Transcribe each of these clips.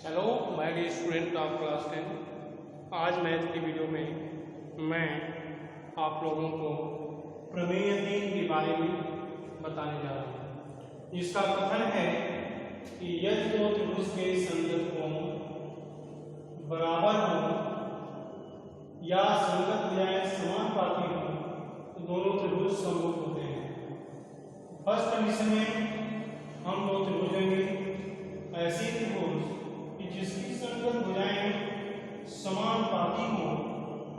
Hello my dear student of class 10। आज math की video में मैं आप लोगों को प्रमेय 3 के बारे में बताने जा रहा हूँ। इसका कथन है कि यदि दो त्रिभुज के संगत कोण बराबर हो या संगत भुजाएं समानुपाती हो तो दोनों त्रिभुज समरूप होते हैं। फर्स्ट कंडीशन में हम दो त्रिभुज लेंगे, ऐसी त्रिभुज कि जिसकी संगत भुजाएं समानुपाती हो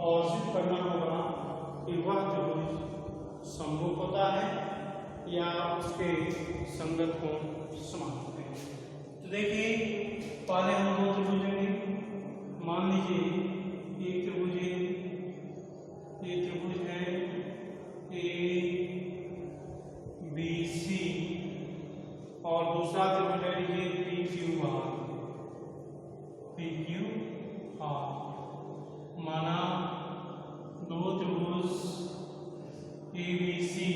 और सिद्ध करना होगा कि वह त्रिभुज समरूप होता है या उसके संगत कोण समान होते हैं। तो देखिए, पहले हम दो त्रिभुज लेंगे। मान लीजिए एक त्रिभुज है ए बी सी और दूसरा त्रिभुज ले लीजिए पी क्यू आर। माना दो त्रिभुज ए बी सी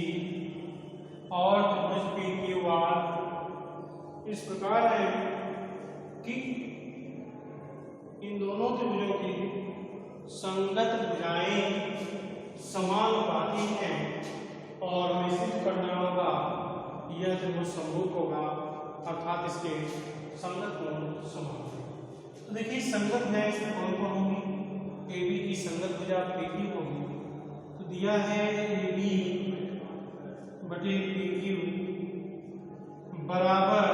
और त्रिभुज पी क्यू आर इस प्रकार है कि इन दोनों त्रिभुजों की संगत भुजाएं समानुपाती हैं और हमें सिद्ध करना होगा यह त्रिभुज समरूप होगा, अर्थात इसके संगत कोण समान है। तो देखिए, संगत भुजाएं इसमें कौन कौन होंगी? ए बी की संगत भुजा पी क्यू होगी। तो दिया है ए बी बटे पी क्यू बराबर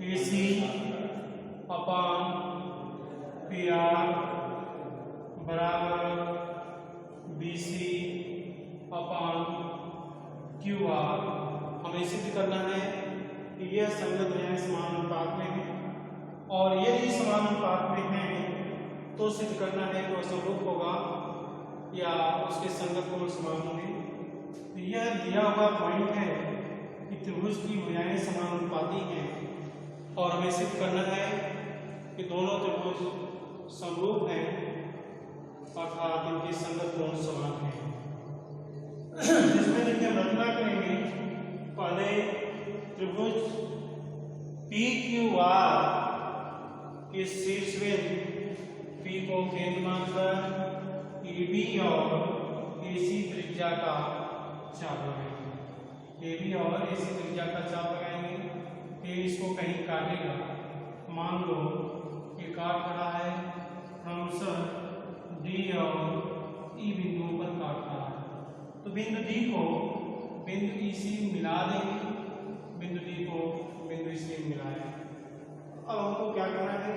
A C upon P R बराबर B C upon Q R. हमें सिद्ध करना है कि यह संगत भुजाएं समानुपात में है और यदि समानुपात में है तो सिद्ध करना है कि वह समरूप होगा या उसके संगत कोण समान होंगे। तो यह दिया हुआ पॉइंट है कि त्रिभुज की भुजाएं समानुपाती हैं और हमें सिद्ध करना है कि दोनों त्रिभुज समरूप हैं, अर्थात इनके संगत कोण समान हैं। जिसमें देखिए हम रचना करेंगे। पहले त्रिभुज पी क्यू आर के शीर्ष बिंदु P को केंद्र मानकर AB और AC त्रिज्या का चाप लगाएंगे। AB और AC त्रिज्या का चाप लगाएंगे। फिर इसको कहीं काटेगा। मान लो ये काट रहा है, क्रमशः D और E बिंदुओं पर काट रहा है। तो बिंदु D को बिंदु E से मिला देंगे, बिंदु D को बिंदु E से मिलाएंगे। अब हमको क्या करना है?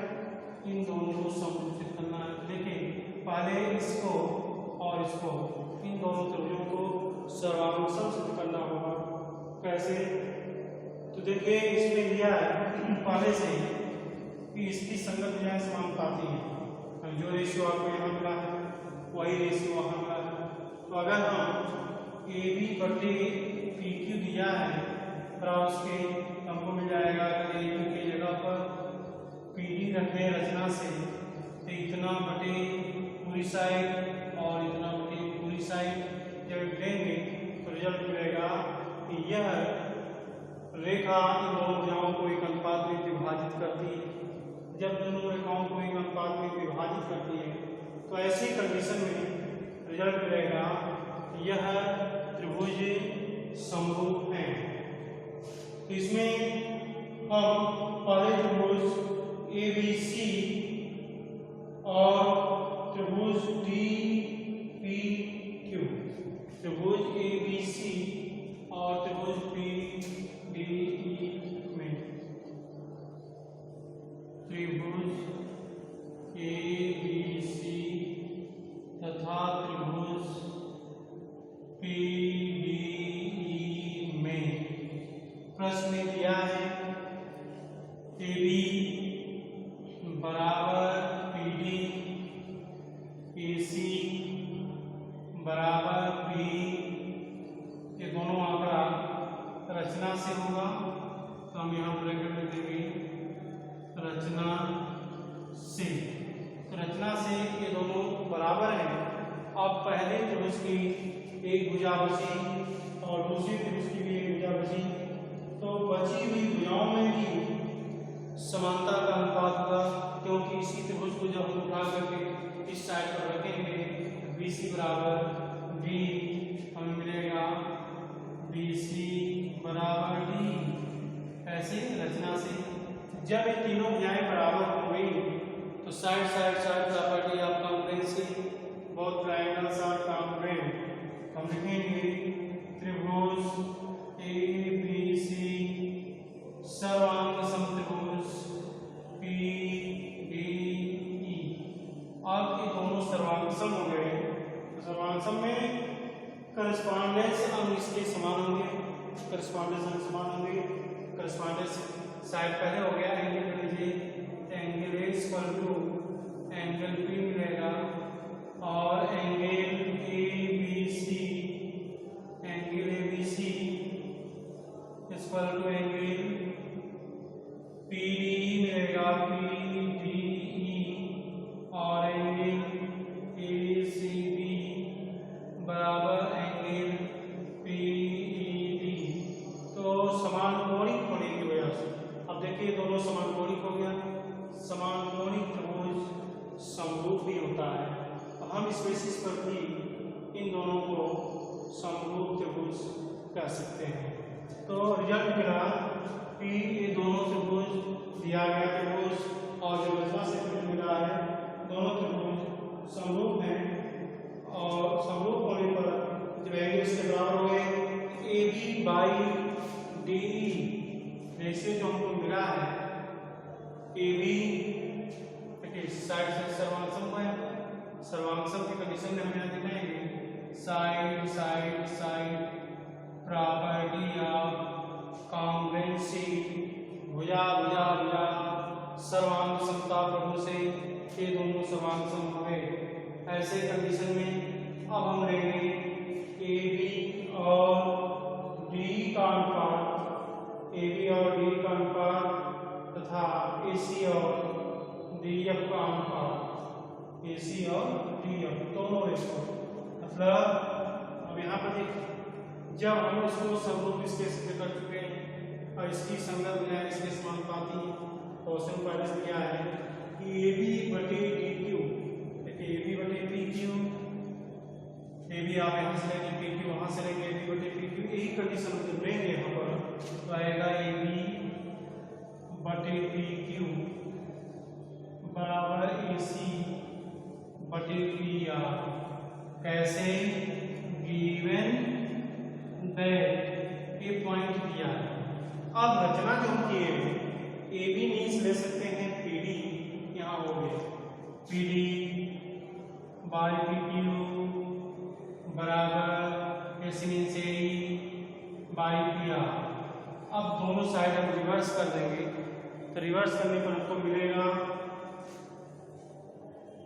इन दोनों को समरूपित करना है। देखिए, पहले इसको और इसको, इन दोनों त्रिभुजों को सर्वानुसम सिद्ध करना होगा। कैसे? तो देखिए, इसमें दिया है पहले से कि इसकी संगत भुजाएं समानुपाती हैं। जो रेशियो आपको यहाँ मिला है वही रेशियो वहाँ मिला है। तो अगर हम ए बी बटे पी क्यू दिया है और उसके हमको मिल जाएगा ए बी की जगह पर पीडी रखने रचना से तो इतना बटे पूरी साइड और इतना बटे पूरी साइड जब लेंगे तो रिजल्ट मिलेगा कि यह रेखा इन दोनों भुजाओं को एक अनुपात में विभाजित करती है। जब दोनों रेखाओं को एक अनुपात में विभाजित करती है तो ऐसी कंडीशन में रिजल्ट मिलेगा कि यह त्रिभुज समरूप है। तो इसमें हम पहले त्रिभुज ए बी सी और त्रिभुज डी पी क्यू, त्रिभुज ए बी सी और त्रिभुज पी डी ई में त्रिभुज ए बी सी तथा त्रिभुज पी डी ई में प्रश्न में दिया है ए बी बराबर पी डी, ए सी बराबर पी, ये दोनों आंकड़ा रचना से होगा। तो हम यहाँ ब्रैकेट में देंगे रचना से। तो रचना से ये दोनों बराबर हैं। अब पहले त्रिभुज की एक भुजा बची और दूसरी त्रिभुज की भी एक भुजा बची, तो बची हुई भुजाओं में भी समानता का अनुपात होगा, क्योंकि इसी त्रिभुज को जब हम उठा करके इस साइड पर रखेंगे तो BC बराबर D हमें मिलेगा, BC बराबर D। ऐसे रचना से जब ये तीनों भुजाएं बराबर हो गई तो side side side property of congruency, both triangles are congruent. हम लिखेंगे त्रिभुज ABC सर्वांग समत्रिभुज PDE। अब ये दोनों सर्वांग सम हो गए, तो सर्वांग सम में करस्पॉन्डेंस हम इसके समान होंगे, करस्पॉन्डेंस हम समान होंगे। करस्पॉन्डेंस साइड पहले हो गया, एंगल कर लीजिए, angle A equal to angle P मिलेगा और angle ABC equal to angle PDE मिलेगा, PDE और एंगल ACB बराबर एंगल PED। तो समान कोणिक होने की वजह से अब देखिए दोनों समान कोणिक हो गया। समान कोणिक त्रिभुज समरूप भी होता है, तो हम इस बेसिस पर भी इन दोनों को समरूप त्रिभुज कह सकते हैं। तो रिजल्ट मिला कि ये दोनों त्रिभुज दिया गया त्रिभुज और जो रचना से त्रिभुज मिला है, दोनों त्रिभुज समरूप हैं और समरूप होने पर जब एंगल इसके बराबर हो गए AB बाई DE, जैसे जो हमको मिला है AB साइड से सर्वांग है, सर्वांग की कंडीशन में हम यहाँ दिखाएंगे side side side property of congruency, भुजा भुजा भुजा सर्वांग समता प्रभु से ये दोनों सर्वांग सम हो गए। ऐसे कंडीशन में अब हम लेंगे AB और D का अनुपात, AB और D का अनुपात तथा AC और DF का अनुपात, AC और DF दोनों रेशो। मतलब अब यहाँ पर देखिए जब हम इसको समरूप इसके सिद्ध कर चुके हैं और इसकी संगत में इसके समानुपाती क्वेश्चन पहले से क्या है कि AB बटे DQ, देखिए AB बटे PQ, AB आप यहाँ से लेंगे PQ वहाँ से लेंगे, AB बटे PQ, यही कंडीशन हम जब लेंगे यहाँ पर तो आएगा AB बटे PQ बराबर AC बटे PR। कैसे? गिवन दैट ये पॉइंट दिया है। अब रचना जो हम किए AB मीन्स ले सकते हैं PD, यहाँ हो गए PD बाई PQ बराबर AC means AE by PR। अब दोनों साइड हम रिवर्स कर देंगे, तो रिवर्स करने पर हमको मिलेगा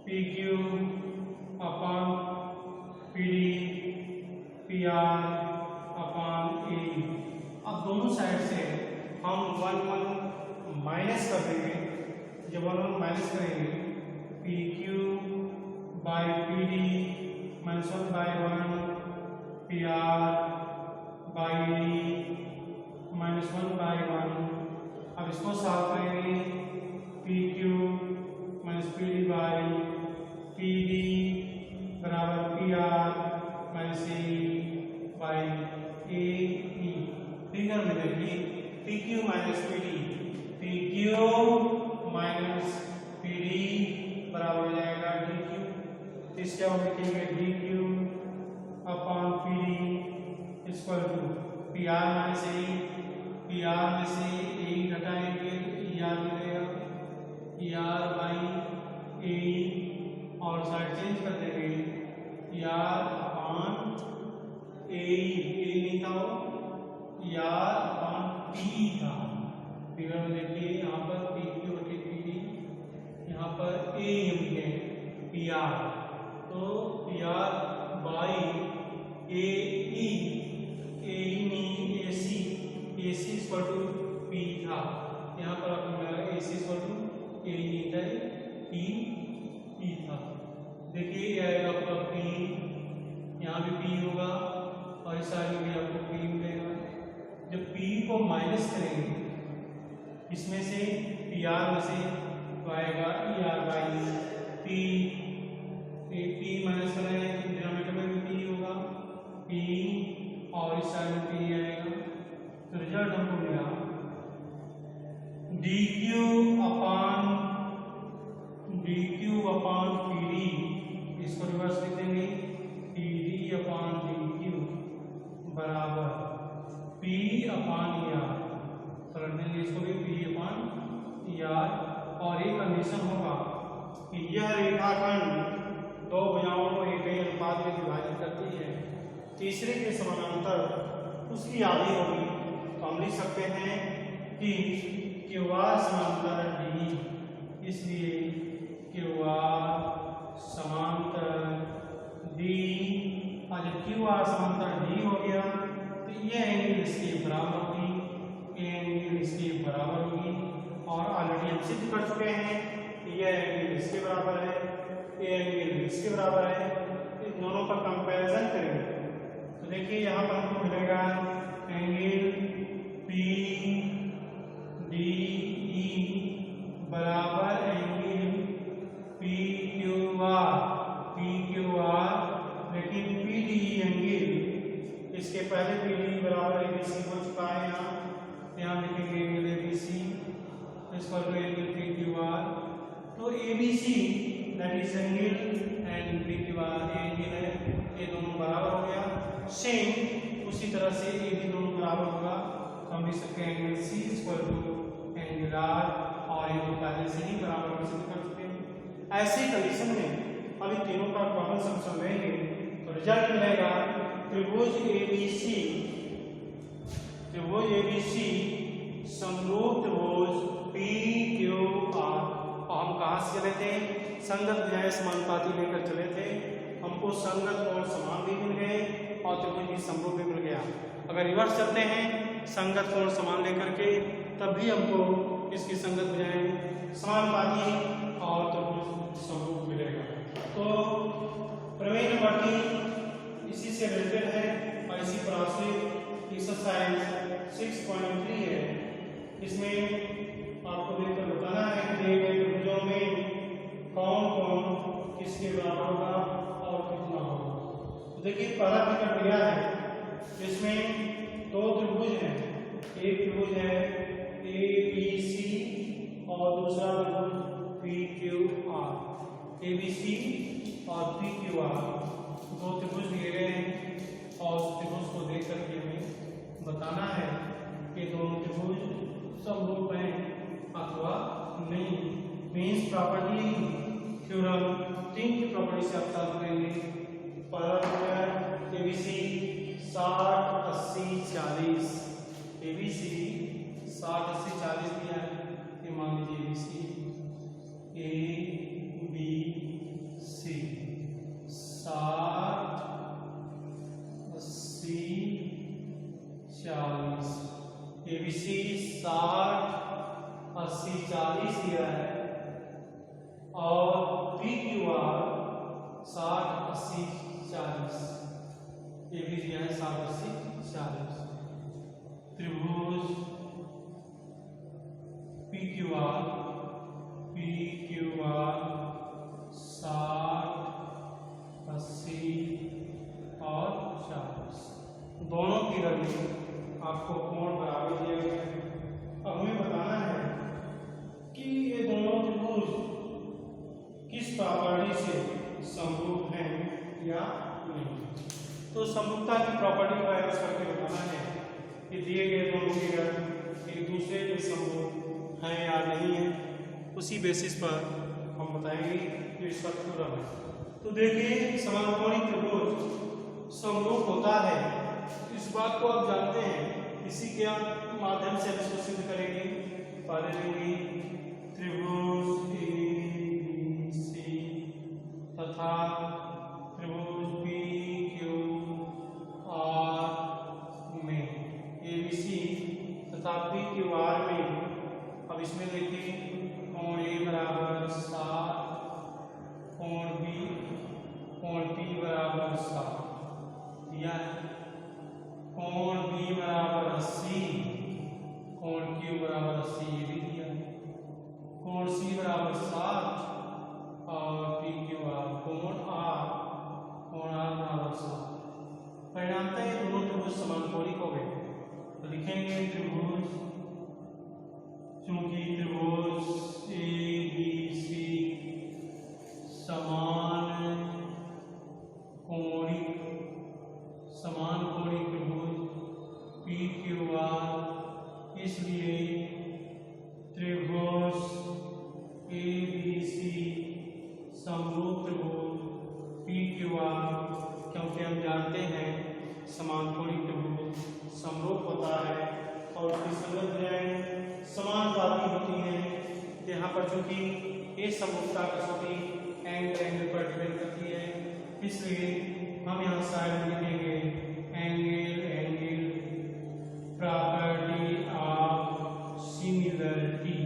PQ upon PD PR upon AE। अब दोनों साइड से हम 1 1 माइनस कर देंगे, जब 1 1 माइनस करेंगे PQ by PD minus 1 by 1 PR by AE minus 1 by 1। अब इसको सॉल्व करेंगे PQ minus PD by PD बराबर PR minus AE by AE। Figure में देखिए PQ minus PD, PQ minus PD बराबर हो जाएगा DQ। इसके हम लिखेंगे DQ upon PD equal to PR minus AE, PR में से AE घटाएंगे ER मिलेगा, ER बाई AE और साइड चेंज कर देंगे ER अपॉन AE नहीं था वो ER अपॉन PE था। फिगर में देखिए यहाँ पर PQ बटे PD, यहाँ पर AE है PR, तो PR बाई AE, AE नहीं AC, AC equal to P था, यहाँ पर आपको मिला AC इक्वल टू AE नहीं था P था। देखिए ये आएगा आपका P, यहाँ भी P होगा और इस साइड में भी आपको P मिलेगा। जब P को माइनस करेंगे इसमें से पी आर में से तो आएगा E R by P, P minus करना है कि डिनोमिनेटर में भी पी होगा, पी और इस साइड में पी आएगा। तो रिजल्ट हमको मिला डी क्यू अपान पी डी, इसको रिवर्स लिख देंगे पी डी अपान डी क्यू बराबर पी अपान ई आर, तो रख देंगे इसको भी पी अपान ई आर। और एक कंडीशन होगा कि यह रेखाखंड दो भुजाओं को एक ही अनुपात में विभाजित करती है, तीसरे के समानांतर उसकी आधी होगी। तो हम लिख सकते हैं कि क्यू आर समांतर डी, इसलिए क्यू आर समांतर डी, और जब क्यू आर समांतर डी हो गया तो ये एंगल इसके बराबर होगी, ये एंगल इसके बराबर होगी। और ऑलरेडी हम सिद्ध कर चुके हैं कि यह एंगल इसके बराबर है, ये एंगल इसके बराबर है। इन दोनों का कंपैरिजन करेंगे तो देखिए यहाँ पर हमको मिलेगा एंगल पी डी ई बराबर एंगल पी क्यू आर, लेकिन पी डी ई एंगल इसके पहले पी डी बराबर ए बी सी हो चुका है। यहाँ लिखेंगे एंगल ए बी सी इसको एंगल पी क्यू आर, तो A B C that is angle and P Q R ये एंगल है, ये दोनों बराबर हो गया। सेम उसी तरह से ये भी दोनों बराबर होगा, तो हम लिख सकते हैं angle C equal to angle R, और ये तो पहले से ही बराबर सिद्ध कर चुके हैं। ऐसी कंडीशन में अभी तीनों का कॉमन सम लेंगे तो रिजल्ट मिलेगा त्रिभुज एबीसी समरूप त्रिभुज पी क्यू आर। और हम कहाँ से चले थे? संगत भुजाएं समानुपाती लेकर चले थे, हमको संगत कोण समान भी मिल गए और त्रिभुज भी समरूप भी मिल गया। अगर रिवर्स चलते हैं संगत कोण समान लेकर के, तब भी हमको इसकी संगत भुजाएं समानुपाती और त्रिभुज समरूप मिलेगा। तो प्रमेय नंबर 3 इसी से रिलेटेड है और इसी प्रकार से एक्सरसाइज 6.3 है। इसमें आपको देखकर बताना है कि दिए गए त्रिभुजों में कौन कौन किसके बराबर होगा और कितना होगा। तो देखिए पहला फिगर दिया है, इसमें दो त्रिभुज हैं, एक त्रिभुज है ए बी सी और दूसरा त्रिभुज P Q R. A B C और पी क्यू आर दो त्रिभुज दिए गए हैं और उस त्रिभुज को देख करके हमें बताना है कि दोनों त्रिभुज समरूप हैं अथवा नहीं। मीन्स प्रॉपर्टी थ्योरम 3 की प्रॉपर्टी से आप चालू करेंगे। पहला फिगर एबीसी 60 80 40, एबीसी 60 80 40 दिया है, ये मान लीजिए ABC A B C 60 80 40, ABC 60 80 40 दिया है और पी क्यू आर 60 80 40, ये भी दिया है 60 80 40। त्रिभुज पी क्यू आर 60 80 और 40 दोनों फिगर में आपको कोण बराबर दिए गए हैं। अब हमें बताना है कि ये दोनों त्रिभुज किस प्रॉपर्टी से समरूप हैं या नहीं। तो समरूपता की प्रॉपर्टी का यूज करके बताना है कि दिए गए दोनों फिगर एक दूसरे के समरूप हैं या नहीं है, उसी बेसिस पर हम बताएंगे कि इसका थ्योरम है। तो देखिए समानुकोणी त्रिभुज समरूप होता है, इस बात को आप जानते हैं, इसी के माध्यम से हम इसको सिद्ध करेंगे। पहले लेंगे त्रिभुज ए बी सी तथा त्रिभुज पी क्यू आर में, ए बी सी तथा पी क्यू आर में। अब इसमें देखिए कोण ए बराबर 60, कोण पी बराबर 60 दिया है, कोण बी बराबर 80, कोण क्यू बराबर 80 ये भी कोण सी बराबर 60 और पी क्यू आर कोण आर बराबर 60। परिणामतः ये दोनों त्रिभुज समकोणिक हो गए। तो लिखेंगे त्रिभुज, चूंकि त्रिभुज ए बी सी समान कोणिक त्रिभुज पी क्यू आर, इसलिए त्रिभुज ए बी सी समरूप त्रिभुज पी क्यू आर, क्योंकि हम जानते हैं समानकोणिक त्रिभुज समरूप होता है और उसकी संगत समानुपाती होती है। यहाँ पर चूंकि ये समरूपता कसौटी एंगल पर डिपेंड करती है, इसलिए हम यहाँ साइड में लिखेंगे angle property of similarity,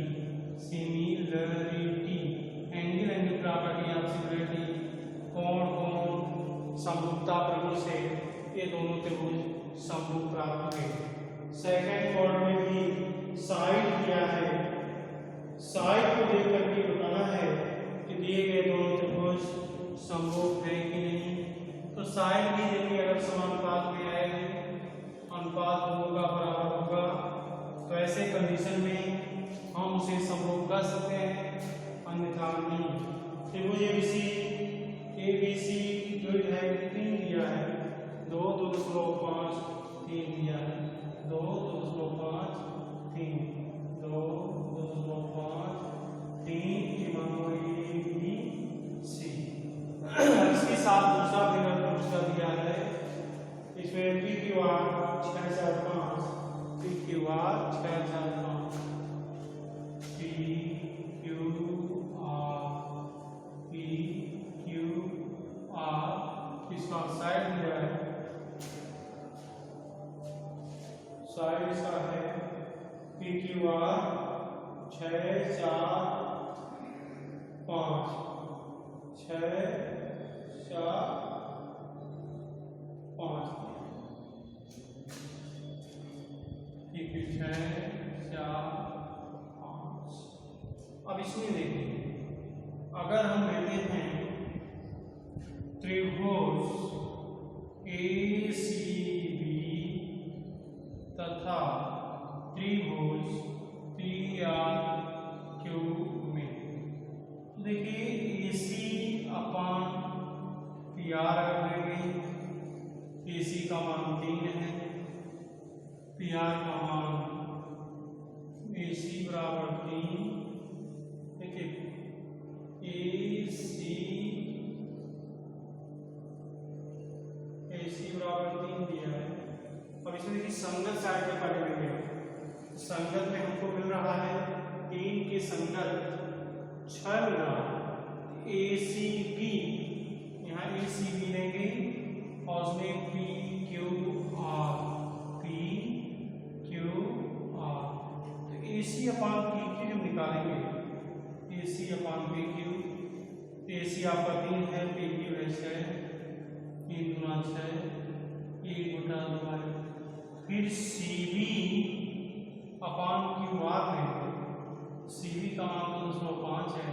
angle property of similarity, कोण समरूपता प्रगुण से ये दोनों त्रिभुज समरूप प्राप्त हुए। सेकंड क्वाड्रेंट में भी साइड दिया है, साइड को देख करके बताना है कि दिए गए दोनों त्रिभुज समरूप है कि नहीं। तो साइड भी देखिए अगर समानुपात में आए, अनुपात होगा बराबर होगा, तो ऐसे कंडीशन में हम उसे समरूप कर सकते हैं, अन्यथा नहीं। त्रिभुज एबीसी जो है 3 दिया है, 2, 2.5, 3 दिया है, 2, 2.5, 3, 2, 2.5, 3 ABC। इसके साथ दूसरा फिगर दूसरा दिया है, इसमें P Q are 6, 4, 5, P Q are 6, 4, 5, P Q are, इसका साइड दिया है, साइड इसका है P Q are 6, 4, 5, 6, 4, 5, P Q 6, 4, 5। अब इसमें देखिए, अगर हम लेते हैं त्रिभुज ACB तथा त्रिभुज PRQ में, तो देखिए AC अपान PR अगर लेंगे, AC का मान 3 है, PR का मान AC बराबर 3, देखिए AC बराबर 3 दिया है। अब इसमें देखिए संगत साइड में पढ़ लेंगे, संगत में हमको मिल रहा है 3 के संगत 6 मिल रहा है, ACB, यहाँ ACB लेंगे और उसमें PQR, तो AC अपान PQ जब निकालेंगे, AC अपान PQ, AC आपका 3 है, PQ है 6, 3 गुना 6, 1 गुना 2, फिर CV अपान QR लेंगे, CV का मान 205 है,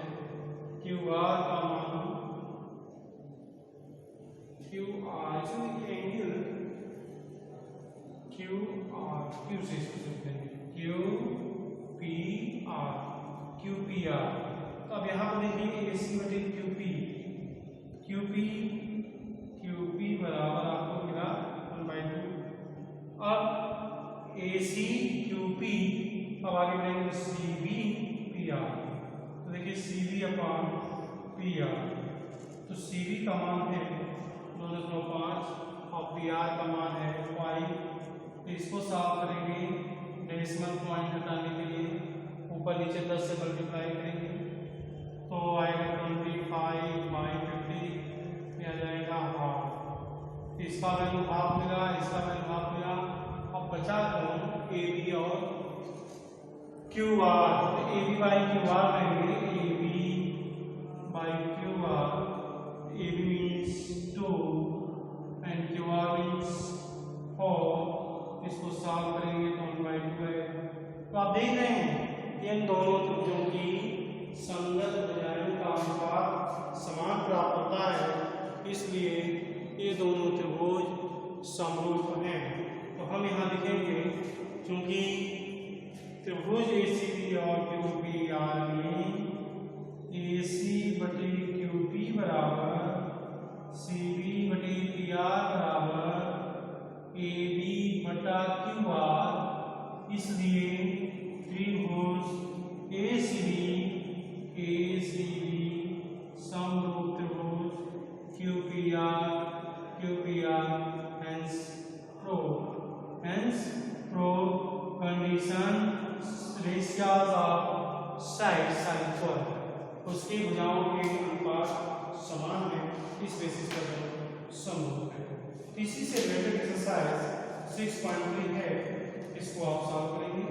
QR का मान एंगल Q से लिखते हैं QPR। तो अब यहाँ पर देखिए AC बटे QP बराबर आपको मिला 1/2। अब AC QP, अब आगे बढ़ेंगे CV PR, तो देखिए CV अपान PR, तो CV का मान है 2.5 और PR का मान है 5। तो इसको सॉल्व करेंगे, डेसिमल पॉइंट हटाने के लिए ऊपर नीचे 10 से मल्टीप्लाई करेंगे, तो आएगा 25/50, यह जाएगा हाफ। इसका वैल्यू हाफ मिला, इसका वैल्यू हाफ मिला। अब बचा दोनों AB और QR, तो AB बाई QR लेंगे, AB by QR, AB means 2 and QR means 4, इसको सॉल्व करेंगे तो 1/2 है। तो आप देख रहे हैं कि इन दोनों त्रिभुजों की संगत भुजाओं का अनुपात समान प्राप्त होता है, इसलिए ये दोनों त्रिभुज समरूप हैं। तो हम यहाँ लिखेंगे क्योंकि त्रिभुज एसीबी और क्यूपीआर में एसी बटे क्यूपी बराबर सीबी बटे पीआर बराबर एबी बटा क्यूआर, इसलिए त्रिभुज एसीबी समरूप त्रिभुज QPR hence prove condition ratios of sides are equal, उसकी भुजाओं के अनुपात समान है, इस बेसिस पर समरूप है। इसी से रिलेटेड एक्सरसाइज 6.3 है, इसको आप सॉल्व करेंगे।